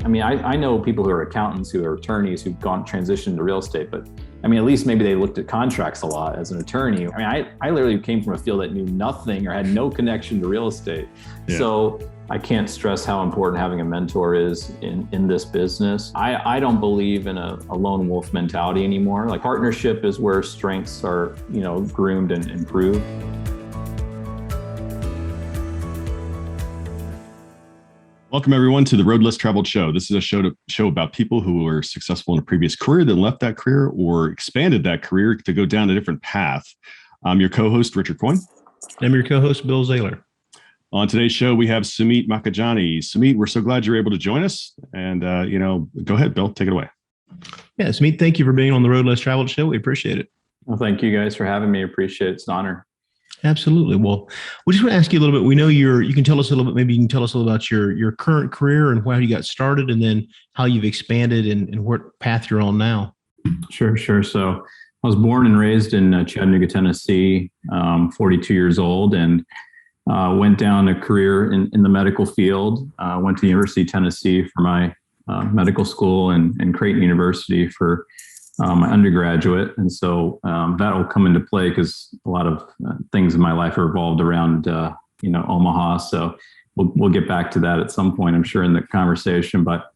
I mean, I know people who are accountants, who are attorneys, who've transitioned to real estate, but I mean, at least maybe they looked at contracts a lot as an attorney. I mean, I literally came from a field that knew nothing or had no connection to real estate. Yeah. So I can't stress how important having a mentor is in this business. I don't believe in a lone wolf mentality anymore. Like, partnership is where strengths are, groomed and improved. Welcome, everyone, to the Road Less Traveled Show. This is a show about people who were successful in a previous career, then left that career or expanded that career to go down a different path. I'm your co-host, Richard Coyne. I'm your co-host, Bill Zahller. On today's show, we have Sumeet Makhijani. Sumeet, we're so glad you're able to join us. And, go ahead, Bill, take it away. Yeah, Sumeet, thank you for being on the Road Less Traveled Show. We appreciate it. Well, thank you guys for having me. Appreciate it. It's an honor. Absolutely. Well, we just want to ask you a little bit. We know you can tell us a little bit, maybe you can tell us a little about your current career and how you got started, and then how you've expanded and what path you're on now. Sure. So I was born and raised in Chattanooga, Tennessee, 42 years old, and went down a career in the medical field. Went to the University of Tennessee for my medical school and Creighton University for my undergraduate. And so that will come into play because a lot of things in my life are revolved around, Omaha. So we'll get back to that at some point, I'm sure, in the conversation. But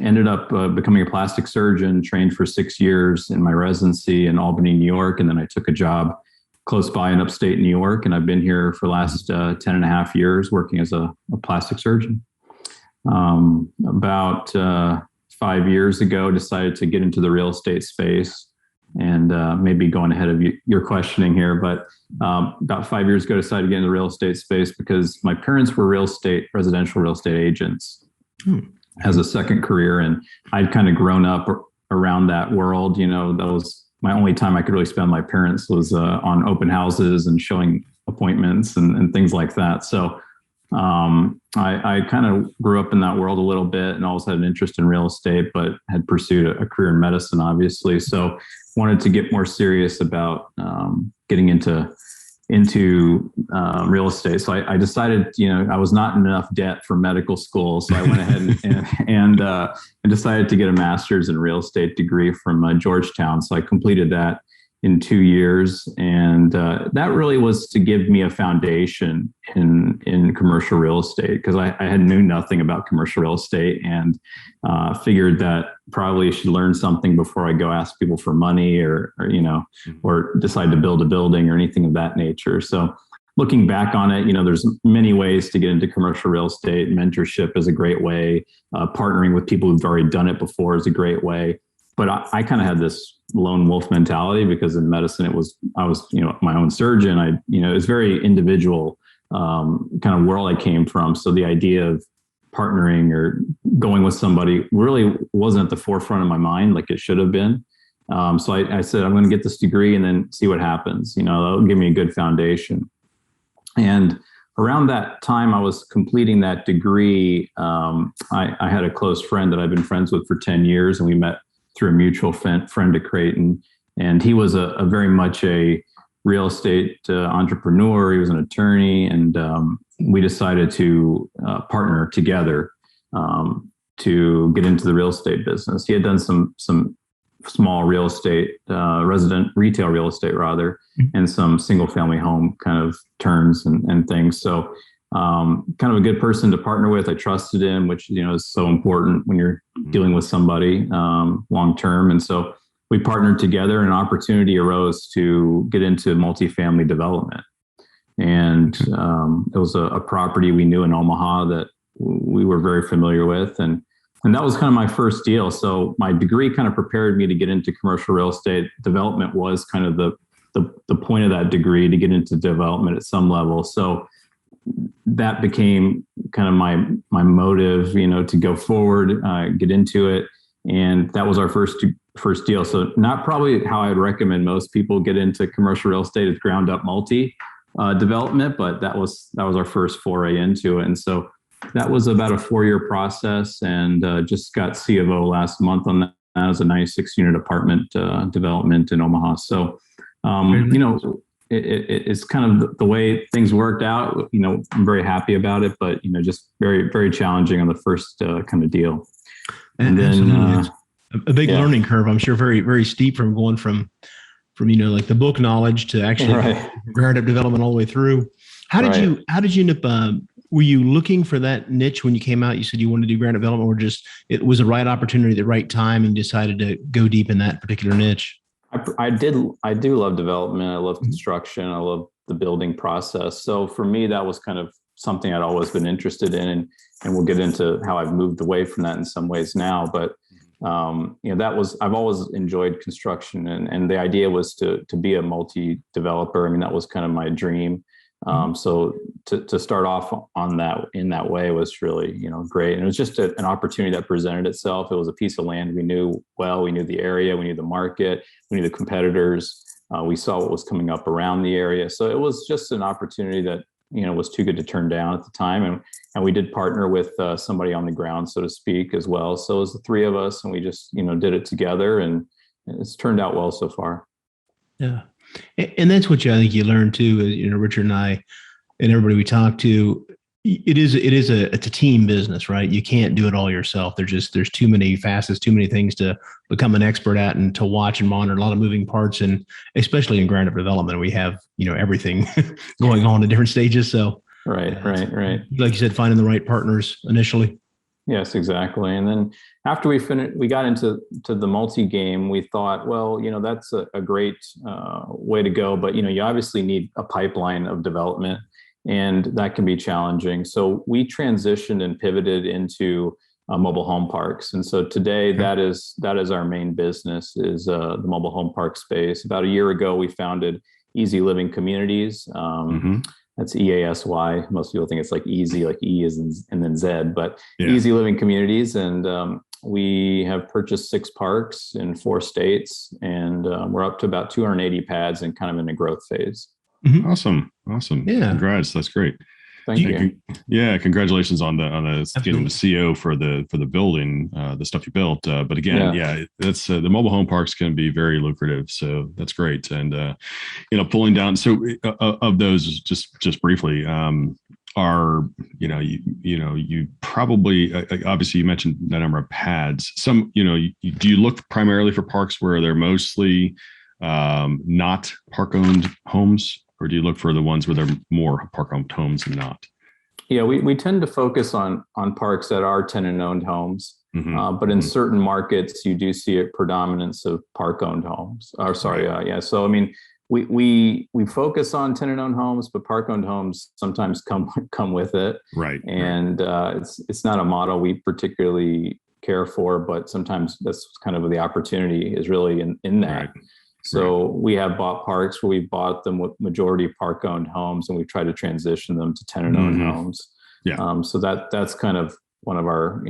ended up becoming a plastic surgeon, trained for 6 years in my residency in Albany, New York. And then I took a job close by in upstate New York. And I've been here for the last 10 and a half years working as a plastic surgeon. About 5 years ago, decided to get into the real estate space, and maybe going ahead of your questioning here, but about 5 years ago, decided to get into the real estate space because my parents were residential real estate agents as a second career. And I'd kind of grown up around that world. That was my only time I could really spend with my parents was on open houses and showing appointments and things like that. So I kind of grew up in that world a little bit and always had an interest in real estate, but had pursued a career in medicine, obviously. So wanted to get more serious about getting into real estate. So I decided, I was not in enough debt for medical school. So I went ahead and decided to get a master's in real estate degree from Georgetown. So I completed that in 2 years. And that really was to give me a foundation in commercial real estate, because I had knew nothing about commercial real estate, and figured that probably should learn something before I go ask people for money or decide to build a building or anything of that nature. So looking back on it, there's many ways to get into commercial real estate. Mentorship is a great way. Partnering with people who've already done it before is a great way. But I kind of had this lone wolf mentality because in medicine, I was my own surgeon. It's very individual kind of world I came from. So the idea of partnering or going with somebody really wasn't at the forefront of my mind like it should have been. So I said, I'm going to get this degree and then see what happens. That'll give me a good foundation. And around that time I was completing that degree, I had a close friend that I've been friends with for 10 years, and we met through a mutual friend at Creighton. And he was a very much a real estate entrepreneur. He was an attorney, and we decided to partner together to get into the real estate business. He had done some small real estate, retail real estate rather, and some single family home kind of turns and things. So kind of a good person to partner with. I trusted him, which, is so important when you're dealing with somebody long term. And so we partnered together, and an opportunity arose to get into multifamily development. And it was a property we knew in Omaha that we were very familiar with. And that was kind of my first deal. So my degree kind of prepared me to get into commercial real estate. Development was kind of the point of that degree, to get into development at some level. So that became kind of my motive, to go forward, get into it. And that was our first deal. So not probably how I'd recommend most people get into commercial real estate, is ground up multi development, but that was our first foray into it. And so that was about a 4-year process, and just got C of O last month on that as a 96 unit apartment development in Omaha. So, it's kind of the way things worked out. I'm very happy about it, but just very, very challenging on the first kind of deal. And then a big learning curve, I'm sure, very, very steep from going from like the book knowledge to actually ground up development all the way through. How did you end up, were you looking for that niche when you came out? You said you wanted to do ground development, or just it was the right opportunity at the right time and you decided to go deep in that particular niche? I do love development. I love construction. I love the building process. So for me, that was kind of something I'd always been interested in, and we'll get into how I've moved away from that in some ways now. But I've always enjoyed construction, and the idea was to be a multi-developer. I mean, that was kind of my dream. So to start off on that in that way was really, great. And it was just an opportunity that presented itself. It was a piece of land we knew well. We knew the area, we knew the market, we knew the competitors. We saw what was coming up around the area. So it was just an opportunity that, was too good to turn down at the time. And we did partner with somebody on the ground, so to speak, as well. So it was the three of us, and we just, did it together, and it's turned out well so far. Yeah. And that's what I think you learn too, Richard and I and everybody we talk to, it's a team business, right? You can't do it all yourself. There's too many facets, too many things to become an expert at and to watch and monitor, a lot of moving parts. And especially in ground up development, we have, everything going on at different stages. So right. Like you said, finding the right partners initially. Yes, exactly. And then after we got into the multi-game, we thought, well, that's a great way to go. But, you obviously need a pipeline of development, and that can be challenging. So we transitioned and pivoted into mobile home parks. And so today that is our main business, is the mobile home park space. About a year ago, we founded Easy Living Communities. That's EASY. Most people think it's like easy, like E is and then Z, but Easy Living Communities. And we have purchased 6 parks in 4 states, and we're up to about 280 pads and kind of in a growth phase. Mm-hmm. Awesome. Yeah. Congrats. That's great. Thank you. Yeah. Congratulations on the getting the CO for the building, the stuff you built. But again, that's the mobile home parks can be very lucrative. So that's great. And, pulling down. So of those, just briefly, are, you probably, obviously you mentioned the number of pads. Some, do you look primarily for parks where they're mostly not park owned homes? Or do you look for the ones where they're more park-owned homes and not? Yeah, we tend to focus on parks that are tenant-owned homes, but in certain markets, you do see a predominance of park-owned homes. So I mean, we focus on tenant-owned homes, but park-owned homes sometimes come with it. Right. And it's not a model we particularly care for, but sometimes that's kind of the opportunity is really in that. Right. So we have bought parks where we bought them with majority park-owned homes, and we've tried to transition them to tenant-owned homes. Yeah. So that's kind of one of our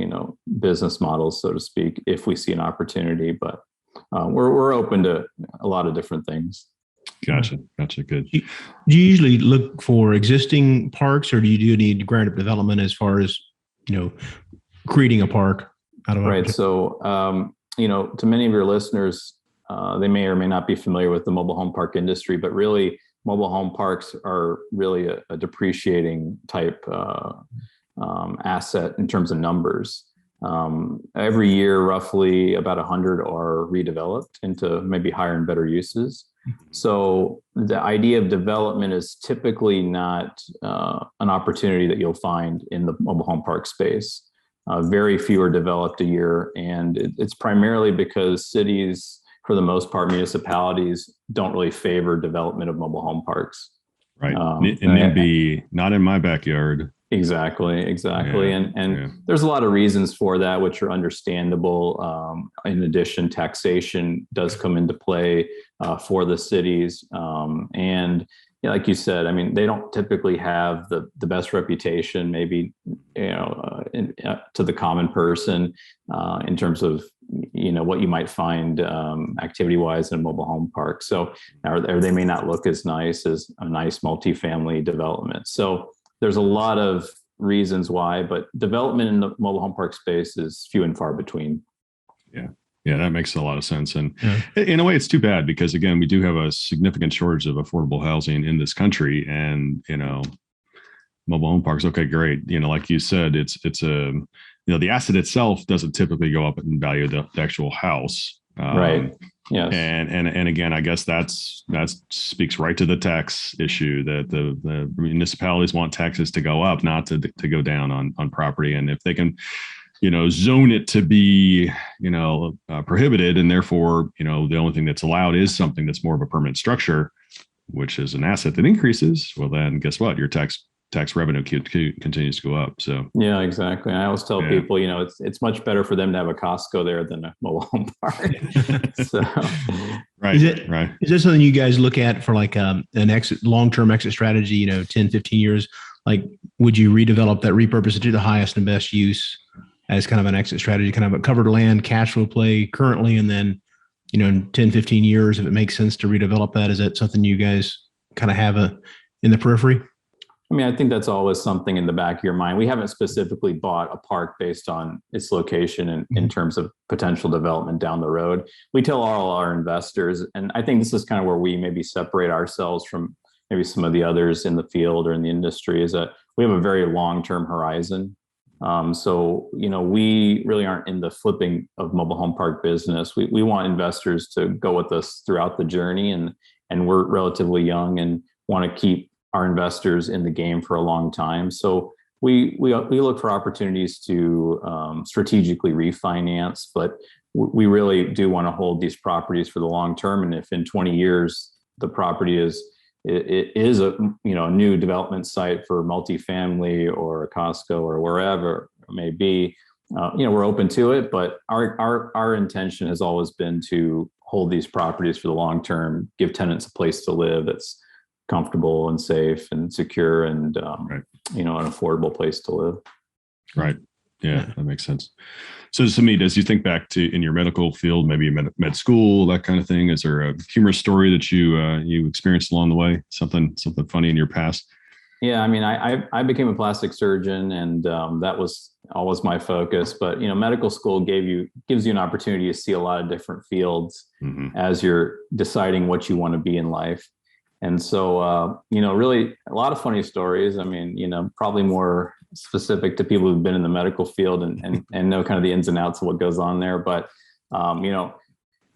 business models, so to speak, if we see an opportunity. But we're open to a lot of different things. Gotcha. Good. Do you usually look for existing parks, or do you need ground up development as far as creating a park out of right? So to many of your listeners, they may or may not be familiar with the mobile home park industry, but really mobile home parks are really a depreciating type asset in terms of numbers. Every year, roughly about 100 are redeveloped into maybe higher and better uses. So the idea of development is typically not an opportunity that you'll find in the mobile home park space. Very few are developed a year, and it's primarily because cities, for the most part, municipalities don't really favor development of mobile home parks. Right. And NIMBY, not in my backyard. Exactly. Yeah, and there's a lot of reasons for that, which are understandable. In addition, taxation does come into play for the cities. And like you said, I mean, they don't typically have the best reputation, maybe, to the common person in terms of, what you might find activity-wise in a mobile home park. So, or they may not look as nice as a nice multifamily development. So there's a lot of reasons why, but development in the mobile home park space is few and far between. Yeah. Yeah, that makes a lot of sense. And in a way, it's too bad because, again, we do have a significant shortage of affordable housing in this country. And, mobile home parks, okay, great. Like you said, it's the asset itself doesn't typically go up in value of the actual house. Right. Yes. And again, I guess that speaks right to the tax issue that the municipalities want taxes to go up, not to go down on property. And if they can, zone it to be, prohibited, and therefore, the only thing that's allowed is something that's more of a permanent structure, which is an asset that increases. Well, then guess what? Your tax revenue continues to go up. So yeah, exactly. I always tell people, it's much better for them to have a Costco there than a mobile home park. So, right. Is that something you guys look at for like an long-term exit strategy, 10, 15 years? Like, would you redevelop that, repurpose it to the highest and best use as kind of an exit strategy, kind of a covered land cash flow play currently, and then, in 10, 15 years, if it makes sense to redevelop that, is that something you guys kind of have in the periphery? I mean, I think that's always something in the back of your mind. We haven't specifically bought a park based on its location and in terms of potential development down the road. We tell all our investors, and I think this is kind of where we maybe separate ourselves from maybe some of the others in the field or in the industry, is that we have a very long-term horizon. So, we really aren't in the flipping of mobile home park business. We want investors to go with us throughout the journey, and we're relatively young and want to keep our investors in the game for a long time. So we look for opportunities to strategically refinance, but we really do want to hold these properties for the long term. And if in 20 years the property is a new development site for multifamily or a Costco or wherever it may be, we're open to it. But our intention has always been to hold these properties for the long term, give tenants a place to live that's comfortable and safe and secure and an affordable place to live. Right. Yeah, that makes sense. So Sumeet, as you think back to in your medical field, maybe med school, that kind of thing, is there a humorous story that you experienced along the way? Something funny in your past? Yeah, I mean, I became a plastic surgeon, and that was always my focus. But medical school gives you an opportunity to see a lot of different fields as you're deciding what you want to be in life. And so, really a lot of funny stories. I mean, probably more specific to people who've been in the medical field and know kind of the ins and outs of what goes on there. But,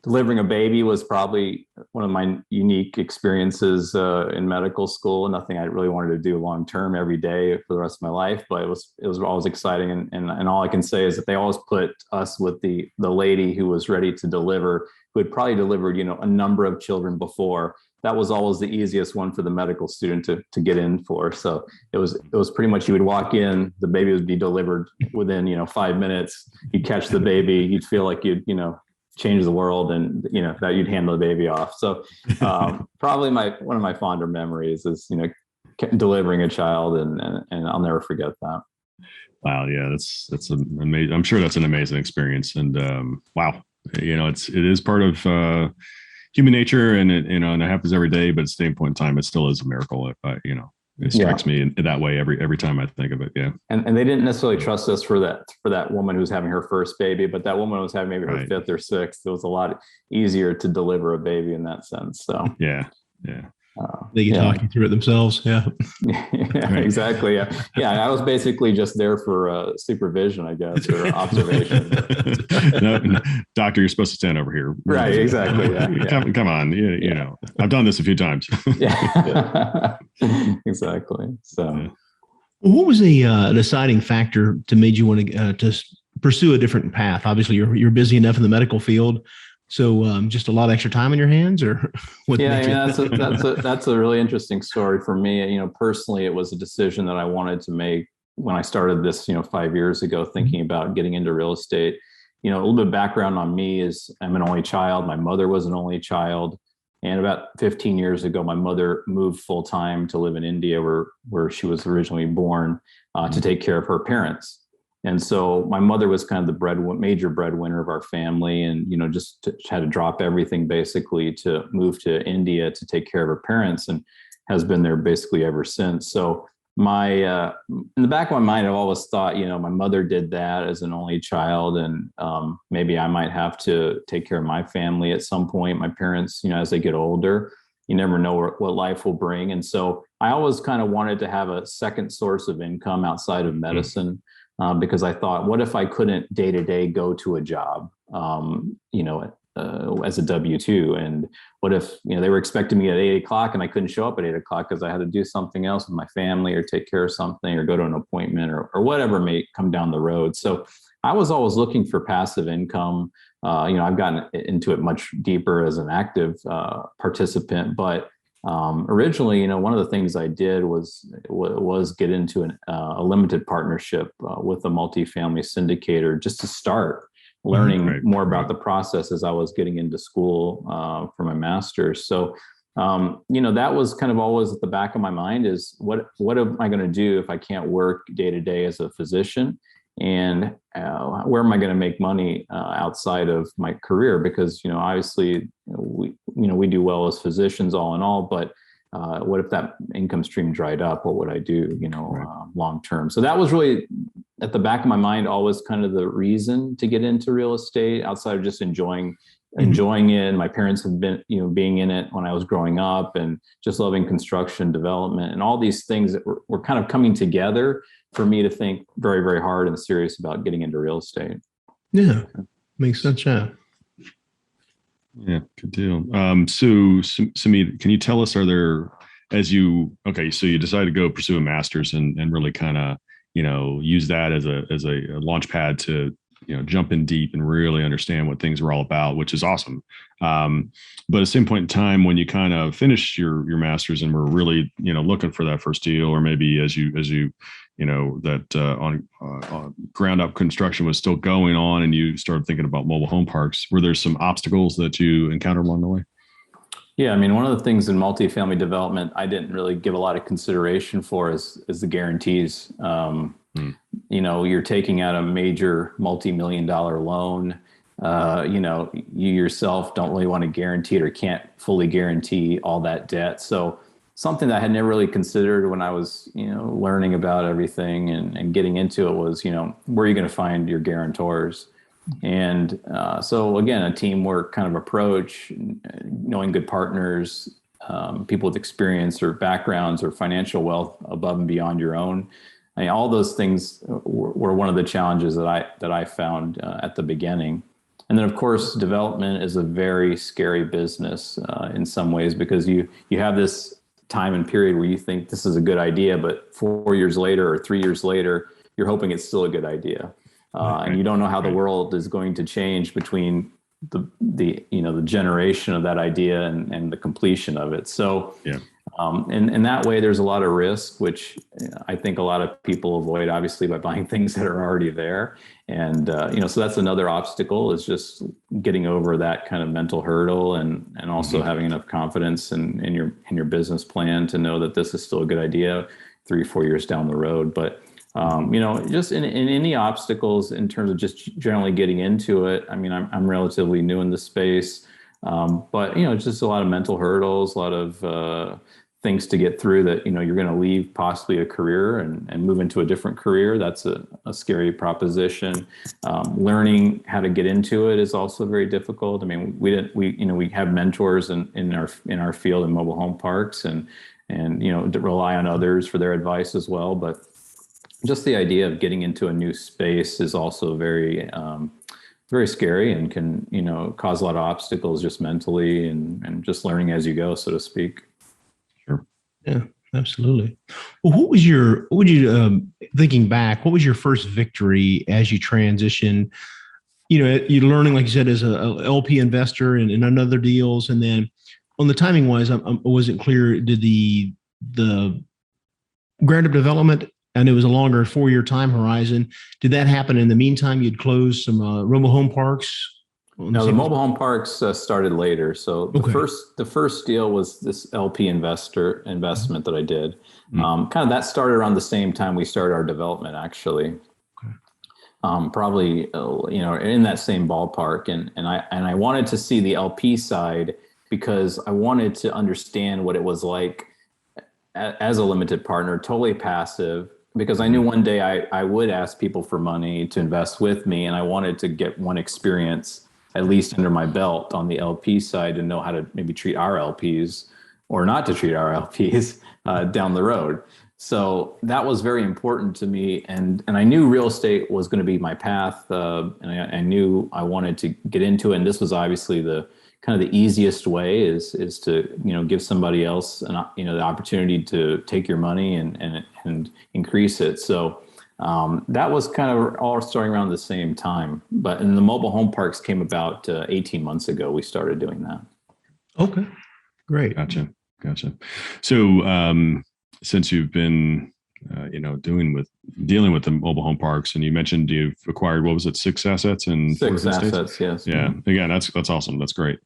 delivering a baby was probably one of my unique experiences in medical school. Nothing I really wanted to do long term every day for the rest of my life, but it was always exciting. And all I can say is that they always put us with the lady who was ready to deliver, who had probably delivered, a number of children before. That was always the easiest one for the medical student to get in for. So it was pretty much, you would walk in, the baby would be delivered within, 5 minutes. You'd catch the baby, you'd feel like you'd, change the world, and, that you'd hand the baby off. So probably one of my fonder memories is, delivering a child, and I'll never forget that. Wow. Yeah. That's amazing. I'm sure that's an amazing experience. And wow, it is part of human nature, and and it happens every day, but at the same point in time, it still is a miracle. It strikes me in that way every time I think of it. Yeah. And they didn't necessarily trust us for that woman who's having her first baby, but that woman was having maybe her fifth or sixth. It was a lot easier to deliver a baby in that sense. So yeah. They can talk you through it themselves. Yeah. Right. Exactly. Yeah. I was basically just there for supervision, I guess, or observation. No, doctor, you're supposed to stand over here. Right. Exactly. Yeah. Come on. I've done this a few times. Yeah. Exactly. So, what was the deciding factor to made you want to pursue a different path? Obviously, you're busy enough in the medical field. So just a lot of extra time on your hands, or what? Yeah, that's a really interesting story for me. Personally, it was a decision that I wanted to make when I started this, 5 years ago, thinking about getting into real estate. A little bit of background on me is I'm an only child. My mother was an only child. And about 15 years ago, my mother moved full time to live in India, where she was originally born, to take care of her parents. And so my mother was kind of the major breadwinner of our family, and, just had to drop everything basically to move to India to take care of her parents, and has been there basically ever since. So in the back of my mind, I've always thought, my mother did that as an only child, and maybe I might have to take care of my family at some point. My parents, as they get older, you never know what life will bring. And so I always kind of wanted to have a second source of income outside of medicine, because I thought, what if I couldn't day to day go to a job, as a W-2? And what if, they were expecting me at 8 o'clock and I couldn't show up at 8 o'clock because I had to do something else with my family or take care of something or go to an appointment or whatever may come down the road. So I was always looking for passive income. I've gotten into it much deeper as an active participant, but originally, one of the things I did was get into a limited partnership with a multifamily syndicator just to start learning more about the process as I was getting into school for my master's. So, that was kind of always at the back of my mind is what am I going to do if I can't work day to day as a physician? And where am I going to make money outside of my career? Because, obviously we do well as physicians all in all, but what if that income stream dried up? What would I do, long term? So that was really at the back of my mind, always kind of the reason to get into real estate outside of just enjoying it. My parents have been, being in it when I was growing up and just loving construction development and all these things that were kind of coming together for me to think very, very hard and serious about getting into real estate. Yeah, makes sense. Yeah. Yeah, good deal. So Sumeet, can you tell us, so you decided to go pursue a master's and really kind of, use that as a launch pad to, jump in deep and really understand what things were all about, which is awesome. But at the same point in time, when you kind of finish your master's and were really, looking for that first deal, or maybe as you on ground up construction was still going on and you started thinking about mobile home parks, were there some obstacles that you encountered along the way? Yeah, I mean, one of the things in multifamily development I didn't really give a lot of consideration for is the guarantees. You're taking out a major multi-million-dollar loan. You yourself don't really want to guarantee it or can't fully guarantee all that debt. So something that I had never really considered when I was, learning about everything and getting into it was, where are you going to find your guarantors? And so again, a teamwork kind of approach, knowing good partners, people with experience or backgrounds or financial wealth above and beyond your own. I mean, all those things were one of the challenges that I found at the beginning. And then, of course, development is a very scary business in some ways, because you have this time and period where you think this is a good idea, but 4 years later or 3 years later, you're hoping it's still a good idea. And you don't know how the world is going to change between the generation of that idea and the completion of it. So, in that way, there's a lot of risk, which I think a lot of people avoid, obviously, by buying things that are already there. And, so that's another obstacle, is just getting over that kind of mental hurdle and also having enough confidence in your business plan to know that this is still a good idea 3-4 years down the road. But just in any obstacles in terms of just generally getting into it. I mean, I'm relatively new in the space, but it's just a lot of mental hurdles, a lot of things to get through that, you're going to leave possibly a career and move into a different career. That's a scary proposition. Learning how to get into it is also very difficult. I mean, we have mentors in our field in mobile home parks and to rely on others for their advice as well. But just the idea of getting into a new space is also very, very scary and can, cause a lot of obstacles just mentally and just learning as you go, so to speak. Sure. Yeah, absolutely. Well, thinking back, what was your first victory as you transition? You're learning, like you said, as a LP investor and in other deals. And then on the timing wise, I wasn't clear. Did the ground up development, and it was a longer 4-year time horizon, did that happen in the meantime? You'd closed some mobile home parks? No, the mobile home parks started later. So the first deal was this LP investment that I did. Kind of that started around the same time we started our development, actually. Probably in that same ballpark, and I wanted to see the LP side because I wanted to understand what it was like as a limited partner, totally passive, because I knew one day I would ask people for money to invest with me, and I wanted to get one experience at least under my belt on the LP side and know how to maybe treat our LPs or not to treat our LPs down the road. So that was very important to me, and I knew real estate was going to be my path, and I knew I wanted to get into it. And this was obviously the kind of the easiest way is to give somebody else the opportunity to take your money and increase it. So that was kind of all starting around the same time. But in the mobile home parks came about 18 months ago. We started doing that. Okay, great. Gotcha. So since you've been dealing with the mobile home parks, and you mentioned you've acquired, what was it, 6 assets in 6 assets states? Yes. Yeah. Again, that's awesome. That's great.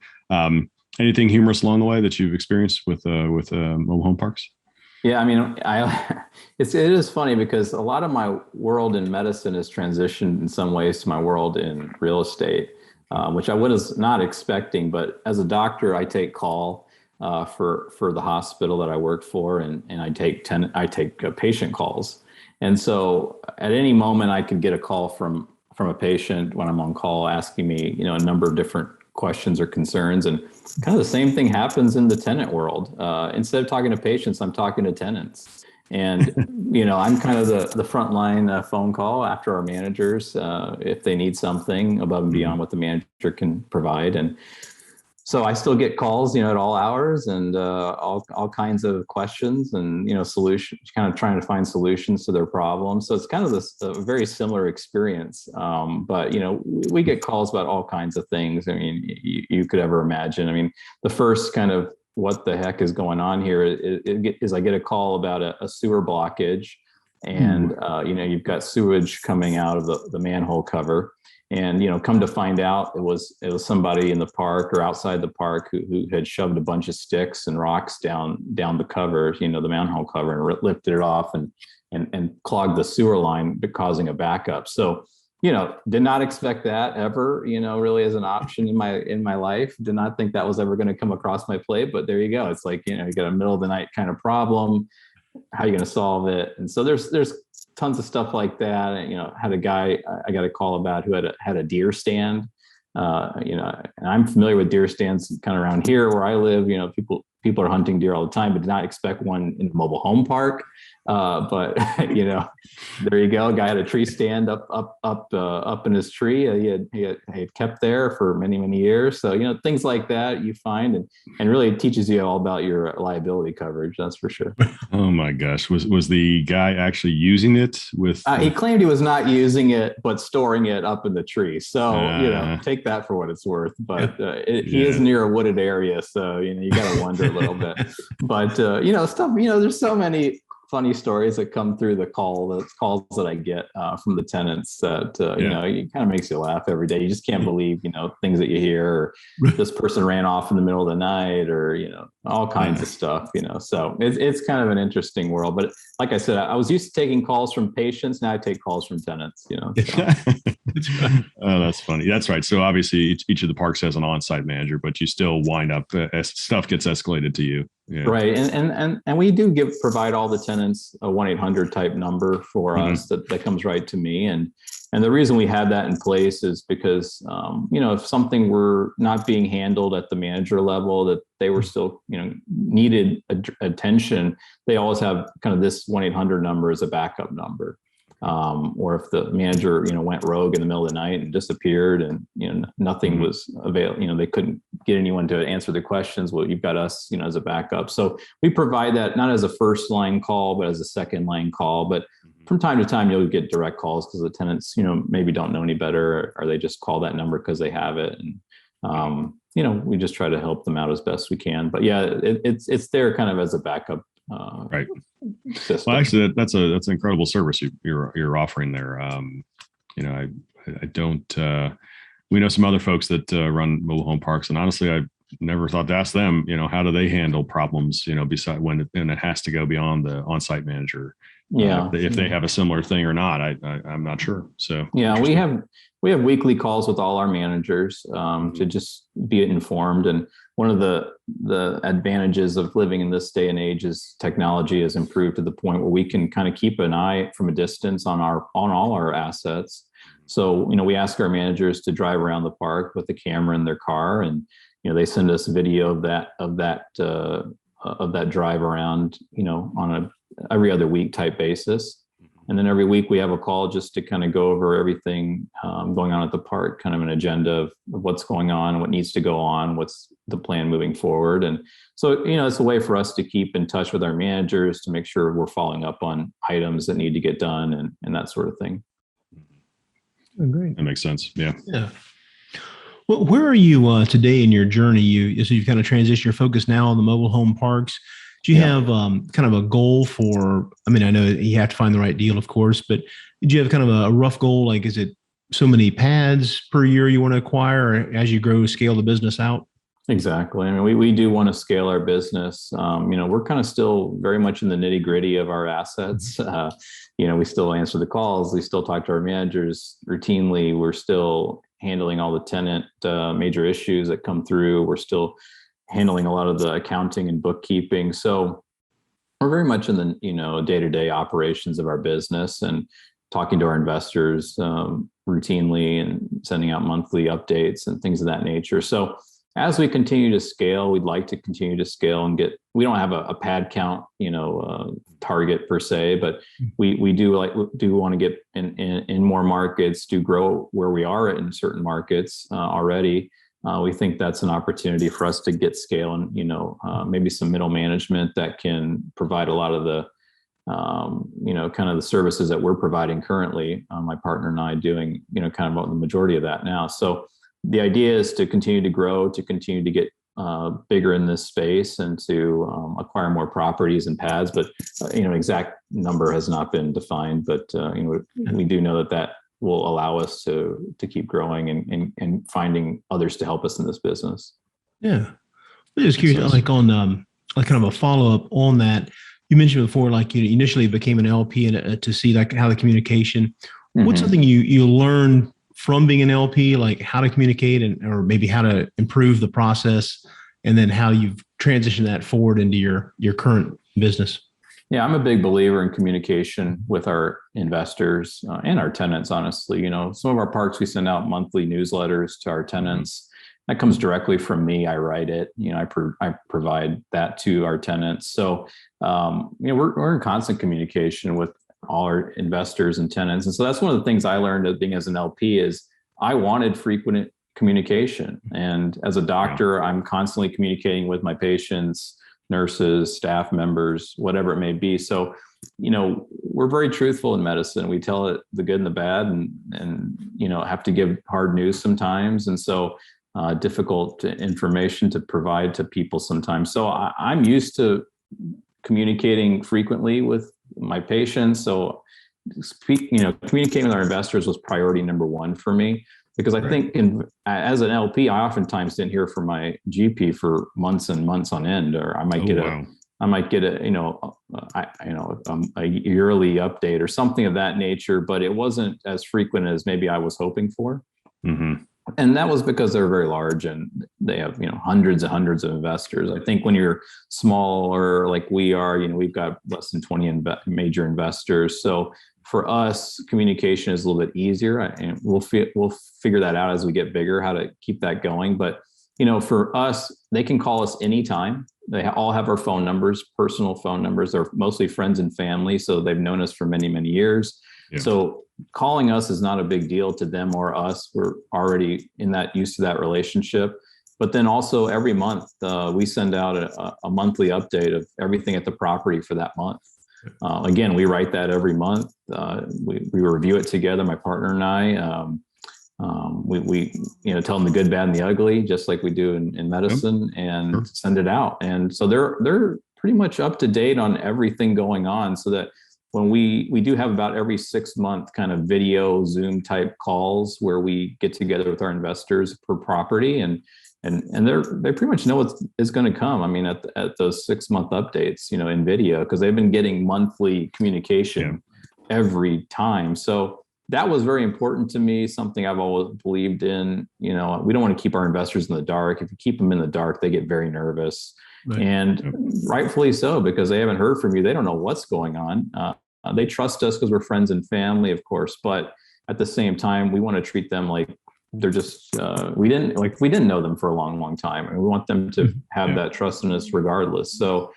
Anything humorous along the way that you've experienced with mobile home parks? Yeah, I mean, it is funny because a lot of my world in medicine has transitioned in some ways to my world in real estate, which I was not expecting. But as a doctor, I take call for the hospital that I work for, and I take patient calls. And so at any moment I could get a call from a patient when I'm on call asking me, a number of different questions or concerns. And kind of the same thing happens in the tenant world. Instead of talking to patients, I'm talking to tenants. And, I'm kind of the frontline phone call after our managers, if they need something above and beyond what the manager can provide. And so I still get calls, at all hours, and all kinds of questions and, solutions, kind of trying to find solutions to their problems. So it's kind of a very similar experience. But, we get calls about all kinds of things. I mean, you could ever imagine. I mean, the first kind of what the heck is going on here is I get a call about a sewer blockage, and, you've got sewage coming out of the manhole cover. And, come to find out it was somebody in the park or outside the park who had shoved a bunch of sticks and rocks down the cover, the manhole cover, and lifted it off and clogged the sewer line, causing a backup. So, did not expect that ever, really as an option in my life. Did not think that was ever going to come across my plate, but there you go. It's like, you got a middle of the night kind of problem. How are you going to solve it? And so there's tons of stuff like that. And, had a guy I got a call about who had a deer stand. And I'm familiar with deer stands kind of around here where I live. People are hunting deer all the time, but did not expect one in a mobile home park. But there you go. A guy had a tree stand up in his tree. He had kept there for many, many years. So, things like that you find and really teaches you all about your liability coverage. That's for sure. Oh my gosh. Was the guy actually using it with? He claimed he was not using it, but storing it up in the tree. So, take that for what it's worth. But he is near a wooded area. So, you got to wonder a little bit. But, stuff, there's so many funny stories that come through the calls that I get from the tenants that, it kind of makes you laugh every day. You just can't believe, things that you hear, or this person ran off in the middle of the night, or, all kinds of stuff, so it's kind of an interesting world. But like I said, I was used to taking calls from patients. Now I take calls from tenants, so. Oh, that's funny. That's right. So obviously each of the parks has an on-site manager, but you still wind up as stuff gets escalated to you. Yeah. Right. And we do provide all the tenants a 1-800 type number for us that comes right to me. And the reason we have that in place is because, if something were not being handled at the manager level, that they were still, needed attention, they always have kind of this 1-800 number as a backup number. Or if the manager, went rogue in the middle of the night and disappeared and, nothing was available, they couldn't get anyone to answer the questions. Well, you've got us, as a backup. So we provide that not as a first line call, but as a second line call. But from time to time, you'll get direct calls because the tenants, maybe don't know any better, or they just call that number because they have it. And, we just try to help them out as best we can. But yeah, it's there kind of as a backup. Right. System. Well, actually, that's an incredible service you're offering there. I don't. We know some other folks that run mobile home parks, and honestly, I never thought to ask them. How do they handle problems? Beside when it has to go beyond the on-site manager. Yeah. If they have a similar thing or not, I'm not sure. So yeah, we have weekly calls with all our managers to just be informed. And one of the advantages of living in this day and age is technology has improved to the point where we can kind of keep an eye from a distance on all our assets. So, we ask our managers to drive around the park with the camera in their car, and they send us video of that drive around, on a every other week type basis. And then every week we have a call just to kind of go over everything going on at the park, kind of an agenda of what's going on, what needs to go on, what's the plan moving forward. And so, it's a way for us to keep in touch with our managers to make sure we're following up on items that need to get done and that sort of thing. Oh, great. That makes sense. Yeah. Yeah. Well, where are you today in your journey? So you've kind of transitioned your focus now on the mobile home parks. Do you have kind of a goal for, I know you have to find the right deal, of course, but do you have kind of a rough goal? Like, is it so many pads per year you want to acquire as you grow, scale the business out? Exactly. We do want to scale our business. We're kind of still very much in the nitty gritty of our assets. We still answer the calls. We still talk to our managers routinely. We're still handling all the tenant major issues that come through. We're still handling a lot of the accounting and bookkeeping. So we're very much in the, day-to-day operations of our business and talking to our investors routinely and sending out monthly updates and things of that nature. So as we continue to scale, we'd like to continue to scale and we don't have a pad count, target per se, but we do want to get in more markets, to grow where we are in certain markets already. We think that's an opportunity for us to get scale and, maybe some middle management that can provide a lot of the, kind of the services that we're providing currently. My partner and I doing, kind of the majority of that now. So the idea is to continue to grow, to continue to get bigger in this space and to acquire more properties and pads. But, exact number has not been defined, but, we do know that will allow us to keep growing and finding others to help us in this business. Yeah. I'm just curious, like on like kind of a follow-up on that. You mentioned before, like you initially became an LP and to see like how the communication, what's something you learned from being an LP, like how to communicate or maybe how to improve the process, and then how you've transitioned that forward into your current business? Yeah, I'm a big believer in communication with our investors and our tenants, honestly. Some of our parks, we send out monthly newsletters to our tenants. That comes directly from me. I write it. I provide that to our tenants. So, we're in constant communication with all our investors and tenants. And so that's one of the things I learned as being as an LP is I wanted frequent communication. And as a doctor, I'm constantly communicating with my patients, nurses, staff members, whatever it may be. So, we're very truthful in medicine. We tell it the good and the bad and have to give hard news sometimes. And so difficult information to provide to people sometimes. So I'm used to communicating frequently with my patients. So communicating with our investors was priority number one for me. Because I think as an LP, I oftentimes didn't hear from my GP for months and months on end, or I might get a yearly update or something of that nature, but it wasn't as frequent as maybe I was hoping for. Mm-hmm. And that was because they're very large and they have, hundreds and hundreds of investors. I think when you're smaller like we are, we've got less than 20 major investors. So for us, communication is a little bit easier, and we'll figure that out as we get bigger, how to keep that going. But, for us, they can call us anytime. They all have our phone numbers, personal phone numbers. They're mostly friends and family, so they've known us for many, many years. Yeah. So calling us is not a big deal to them or us. We're already used to that relationship. But then also every month, we send out a monthly update of everything at the property for that month. Again, we write that every month. We review it together, my partner and I. We tell them the good, bad, and the ugly, just like we do in medicine, and send it out. And so they're pretty much up to date on everything going on, so that when we do have about every 6 month kind of video Zoom type calls where we get together with our investors per property, and they pretty much know what is going to come. I mean, at those 6 month updates, in video, because they've been getting monthly communication every time. So that was very important to me, something I've always believed in. We don't want to keep our investors in the dark. If you keep them in the dark, they get very nervous. Right. And rightfully so, because they haven't heard from you. They don't know what's going on. They trust us because we're friends and family, of course. But at the same time, we want to treat them like they're just, we didn't know them for a long, long time. And we want them to have that trust in us regardless. So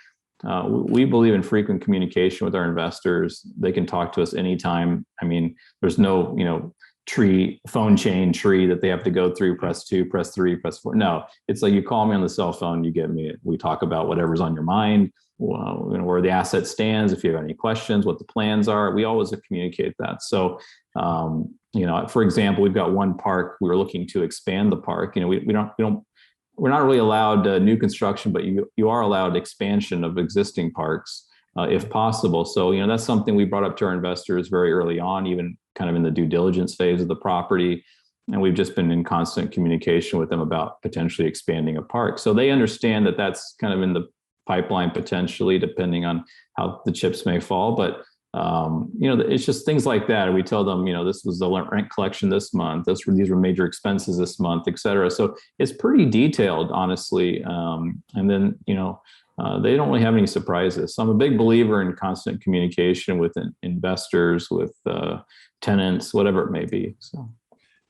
we believe in frequent communication with our investors. They can talk to us anytime. I mean, there's no, phone chain tree that they have to go through, press 2, press 3, press 4. No, it's like you call me on the cell phone, you get me. We talk about whatever's on your mind, where the asset stands, if you have any questions, what the plans are. We always communicate that. So, for example, we've got one park, we're looking to expand the park. We're not really allowed new construction, but you are allowed expansion of existing parks if possible. So, that's something we brought up to our investors very early on, even kind of in the due diligence phase of the property. And we've just been in constant communication with them about potentially expanding a park. So they understand that that's kind of in the pipeline potentially, depending on how the chips may fall. But it's just things like that. We tell them, this was the rent collection this month. These were major expenses this month, et cetera. So it's pretty detailed, honestly. And then, they don't really have any surprises. So I'm a big believer in constant communication with investors, with tenants, whatever it may be. So.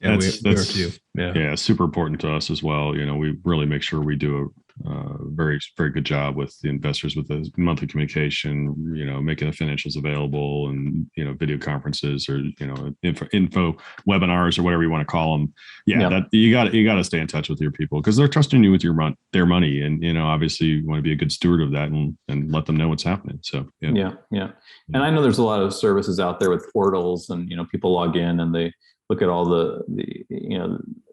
Yeah, that's super important to us as well. We really make sure we do a very, very good job with the investors with the monthly communication, making the financials available and, video conferences or, info webinars or whatever you want to call them. Yeah. That you got to stay in touch with your people because they're trusting you with their money. And, obviously you want to be a good steward of that and let them know what's happening. So, yeah. And I know there's a lot of services out there with portals and, people log in and they look at all the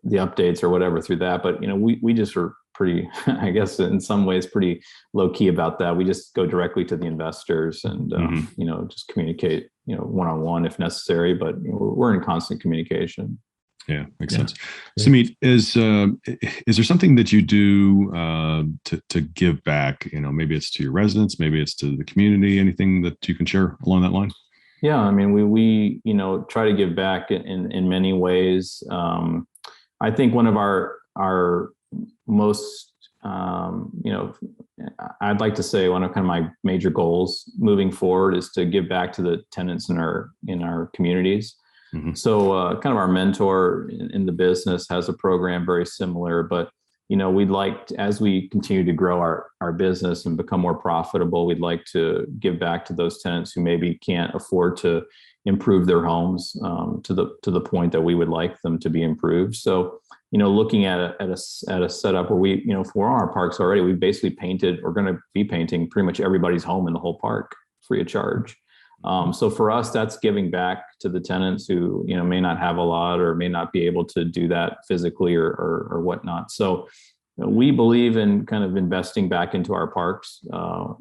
updates or whatever through that. But, we just are pretty, I guess in some ways, pretty low key about that. We just go directly to the investors and, just communicate, one-on-one if necessary, but we're in constant communication. Yeah, makes sense. Sumeet, is there something that you do to give back? Maybe it's to your residents, maybe it's to the community, anything that you can share along that line? Yeah, I mean, we try to give back in many ways. I think one of our most, I'd like to say one of kind of my major goals moving forward is to give back to the tenants in our communities. Mm-hmm. So kind of our mentor in the business has a program very similar, but we'd like as we continue to grow our business and become more profitable, we'd like to give back to those tenants who maybe can't afford to improve their homes to the point that we would like them to be improved. So, looking at a setup where we, for our parks already, we basically painted or going to be painting pretty much everybody's home in the whole park free of charge. So for us, that's giving back to the tenants who, may not have a lot or may not be able to do that physically or whatnot. So we believe in kind of investing back into our parks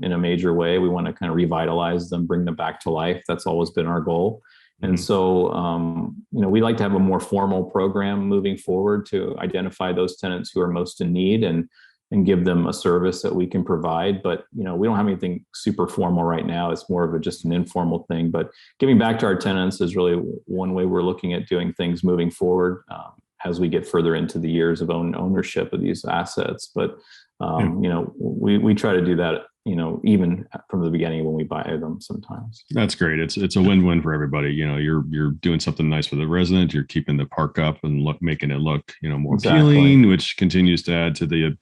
in a major way. We want to kind of revitalize them, bring them back to life. That's always been our goal. And so, we like to have a more formal program moving forward to identify those tenants who are most in need and give them a service that we can provide. But, we don't have anything super formal right now. It's more of just an informal thing. But giving back to our tenants is really one way we're looking at doing things moving forward as we get further into the years of ownership of these assets. But, we try to do that, even from the beginning when we buy them sometimes. That's great. It's a win-win for everybody. You're doing something nice for the resident. You're keeping the park up and making it look, more appealing, which continues to add to the,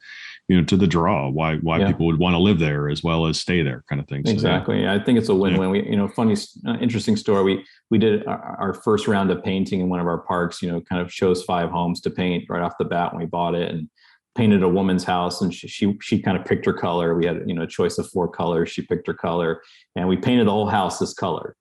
to the draw, why people would want to live there as well as stay there kind of thing. So, exactly. I think it's a win-win. We, funny, interesting story. We did our first round of painting in one of our parks, kind of chose 5 homes to paint right off the bat when we bought it, and painted a woman's house, and she kind of picked her color. We had, a choice of 4 colors. She picked her color, and we painted the whole house this color.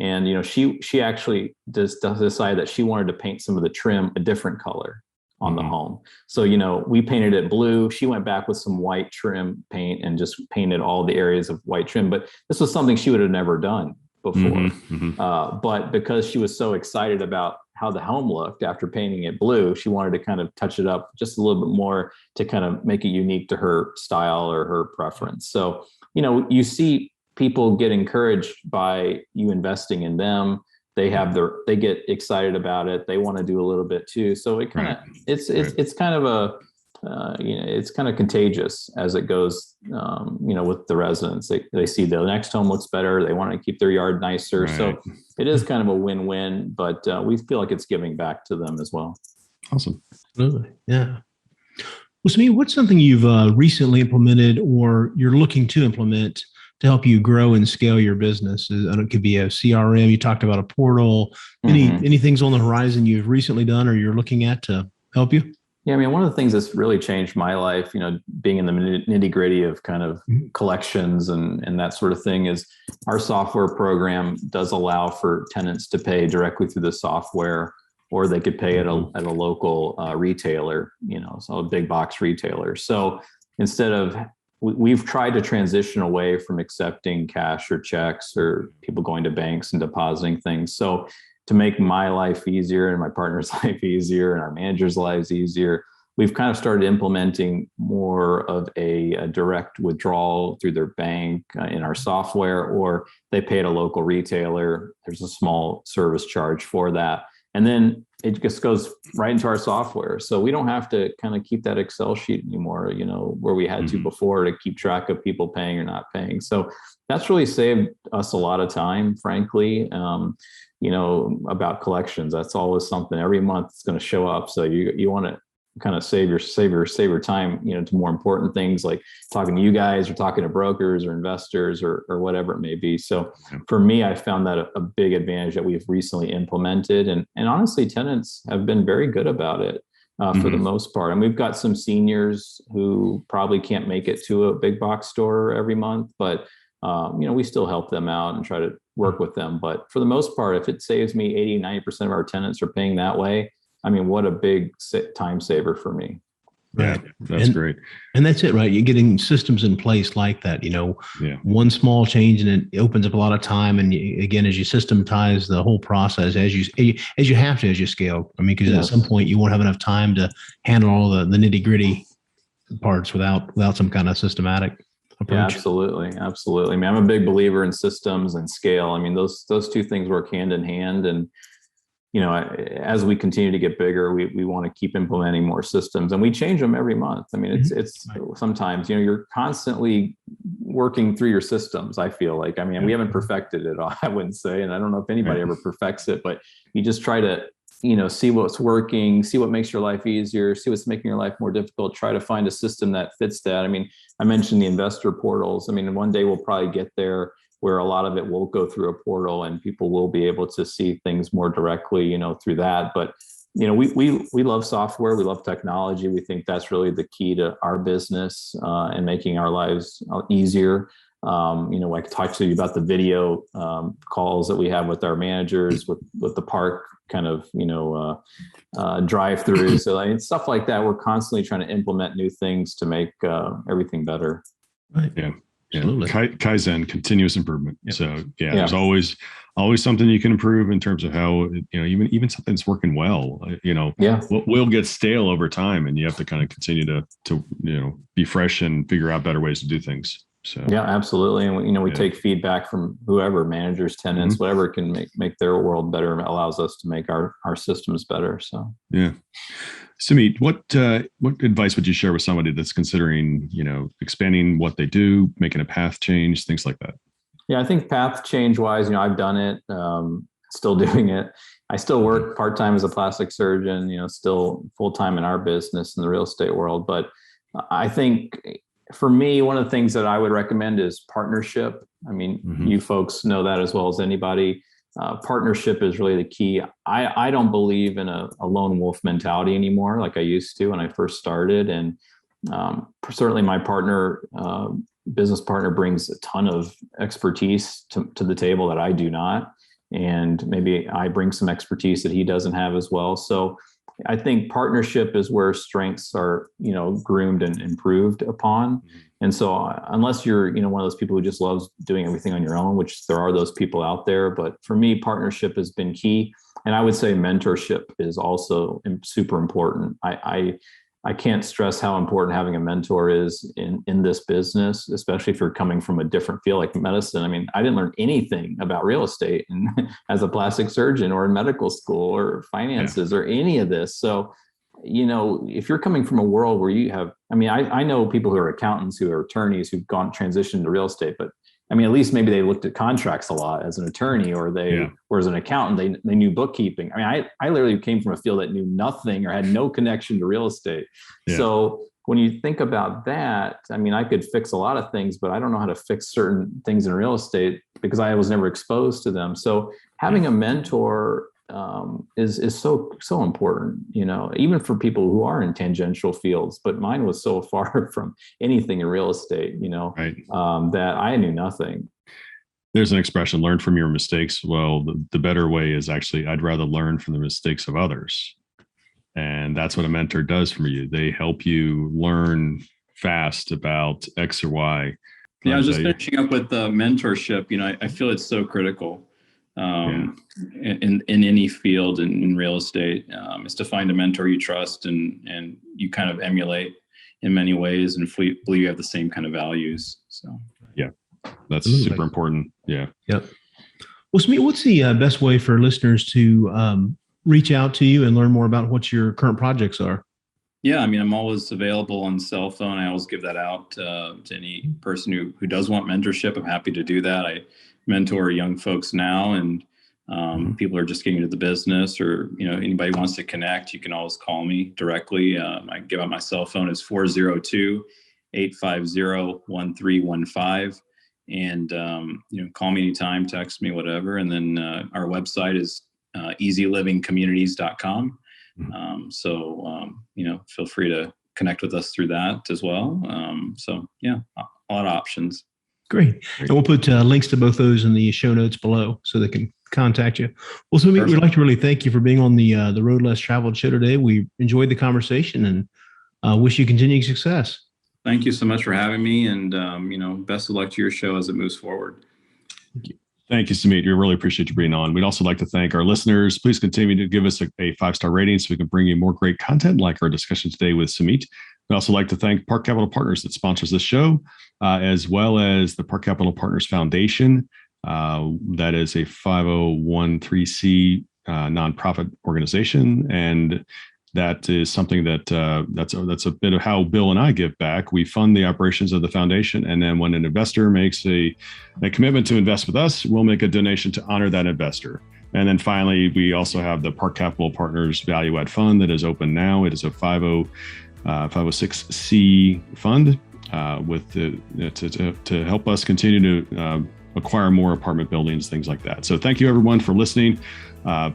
And, she actually just decided that she wanted to paint some of the trim a different color on the home. So, we painted it blue. She went back with some white trim paint and just painted all the areas of white trim. But this was something she would have never done before. But because she was so excited about how the home looked after painting it blue, she wanted to kind of touch it up just a little bit more to kind of make it unique to her style or her preference. So, you see people get encouraged by you investing in them, they get excited about it. They want to do a little bit too. So it kind of, it's kind of a, it's kind of contagious as it goes, with the residents. They see the next home looks better. They want to keep their yard nicer. Right. So it is kind of a win-win, but we feel like it's giving back to them as well. Awesome. Absolutely. Yeah. Well, Sumeet, what's something you've recently implemented or you're looking to implement to help you grow and scale your business? It could be a CRM. You talked about a portal. Any things on the horizon you've recently done or you're looking at to help you? Yeah, I mean, one of the things that's really changed my life, being in the nitty gritty of kind of collections and that sort of thing, is our software program does allow for tenants to pay directly through the software, or they could pay at a local retailer, so a big box retailer. So instead of, we've tried to transition away from accepting cash or checks or people going to banks and depositing things. So to make my life easier and my partner's life easier and our managers' lives easier, we've kind of started implementing more of a direct withdrawal through their bank in our software, or they pay at a local retailer. There's a small service charge for that. And then it just goes right into our software. So we don't have to kind of keep that Excel sheet anymore, where we had to before, to keep track of people paying or not paying. So that's really saved us a lot of time, frankly. About collections, that's always something every month it's going to show up. So you want to kind of save your time, to more important things like talking to you guys or talking to brokers or investors or whatever it may be. So for me, I found that a big advantage that we've recently implemented, and honestly, tenants have been very good about it for the most part. And we've got some seniors who probably can't make it to a big box store every month, but we still help them out and try to work with them. But for the most part, if it saves me 80-90% of our tenants are paying that way, I mean, what a big time saver for me. Right. Yeah, that's great. And that's it, right? You're getting systems in place like that, one small change and it opens up a lot of time. And again, as you systematize the whole process, as you have to, as you scale, I mean, because at some point you won't have enough time to handle all the nitty gritty parts without some kind of systematic approach. Yeah, absolutely. I mean, I'm a big believer in systems and scale. I mean, those two things work hand in hand. And as we continue to get bigger, we want to keep implementing more systems, and we change them every month. I mean, it's sometimes, you're constantly working through your systems. I feel like, I mean, we haven't perfected it all, I wouldn't say, and I don't know if anybody ever perfects it, but you just try to, see what's working, see what makes your life easier, see what's making your life more difficult, try to find a system that fits that. I mean, I mentioned the investor portals. I mean, one day we'll probably get there where a lot of it will go through a portal and people will be able to see things more directly, through that. But, we love software. We love technology. We think that's really the key to our business and making our lives easier. I could talk to you about the video calls that we have with our managers, with the park kind of, drive-through. So stuff like that. We're constantly trying to implement new things to make everything better. Right. Yeah. Absolutely. Kaizen, continuous improvement. Yep. So there's always something you can improve in terms of how, even something that's working well, will get stale over time, and you have to kind of continue to be fresh and figure out better ways to do things. So yeah, absolutely. And we take feedback from whoever, managers, tenants, whatever can make their world better, allows us to make our systems better. So yeah. Sumeet, what advice would you share with somebody that's considering, expanding what they do, making a path change, things like that? Yeah, I think path change wise, I've done it, still doing it. I still work part-time as a plastic surgeon, still full-time in our business in the real estate world. But I think for me, one of the things that I would recommend is partnership. I mean, you folks know that as well as anybody. Partnership is really the key. I don't believe in a lone wolf mentality anymore, like I used to when I first started. And certainly my business partner brings a ton of expertise to the table that I do not. And maybe I bring some expertise that he doesn't have as well. So I think partnership is where strengths are, groomed and improved upon. And so unless you're, one of those people who just loves doing everything on your own, which there are those people out there, but for me, partnership has been key. And I would say mentorship is also super important. I I can't stress how important having a mentor is in this business, especially if you're coming from a different field like medicine. I mean, I didn't learn anything about real estate and as a plastic surgeon or in medical school or finances or any of this. So, if you're coming from a world where you have, I know people who are accountants, who are attorneys, who've transitioned to real estate, but at least maybe they looked at contracts a lot as an attorney, or or as an accountant, they knew bookkeeping. I literally came from a field that knew nothing or had no connection to real estate. Yeah. So when you think about that, I could fix a lot of things, but I don't know how to fix certain things in real estate because I was never exposed to them. So having a mentor is so important, even for people who are in tangential fields, but mine was so far from anything in real estate, right. That I knew nothing. There's an expression, learn from your mistakes. Well, the better way is actually, I'd rather learn from the mistakes of others. And that's what a mentor does for you. They help you learn fast about X or Y. Yeah, I was just finishing up with the mentorship. I feel it's so critical. In any field in real estate, is to find a mentor you trust and you kind of emulate in many ways and believe you have the same kind of values. So yeah, that's super important. Yeah. Yep. Well, Sumeet, what's the best way for listeners to reach out to you and learn more about what your current projects are? Yeah, I'm always available on cell phone. I always give that out to any person who does want mentorship. I'm happy to do that. I mentor young folks now, and people are just getting into the business, or anybody wants to connect, you can always call me directly. I give out my cell phone is 402-850-1315, and call me anytime, text me, whatever. And then our website is easylivingcommunities.com. Feel free to connect with us through that as well. So yeah, a lot of options. Great. And we'll put links to both those in the show notes below so they can contact you. Well, so we'd like to really thank you for being on the Road Less Traveled show today. We enjoyed the conversation and wish you continued success. Thank you so much for having me, and best of luck to your show as it moves forward. Thank you. Thank you, Sumeet. We really appreciate you being on. We'd also like to thank our listeners. Please continue to give us a 5-star rating so we can bring you more great content like our discussion today with Sumeet. We'd also like to thank Park Capital Partners that sponsors this show, as well as the Park Capital Partners Foundation. That is a 501(c) nonprofit organization. And that is something that's a bit of how Bill and I give back. We fund the operations of the foundation, and then when an investor makes a commitment to invest with us, we'll make a donation to honor that investor. And then finally, we also have the Park Capital Partners Value Add Fund that is open now. It is a 506(c) fund to help us continue to acquire more apartment buildings, things like that. So thank you everyone for listening.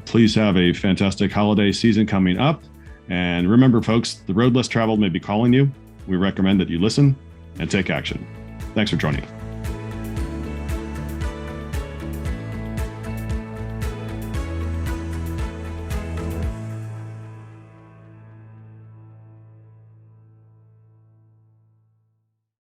Please have a fantastic holiday season coming up. And remember, folks, the road less traveled may be calling you. We recommend that you listen and take action. Thanks for joining.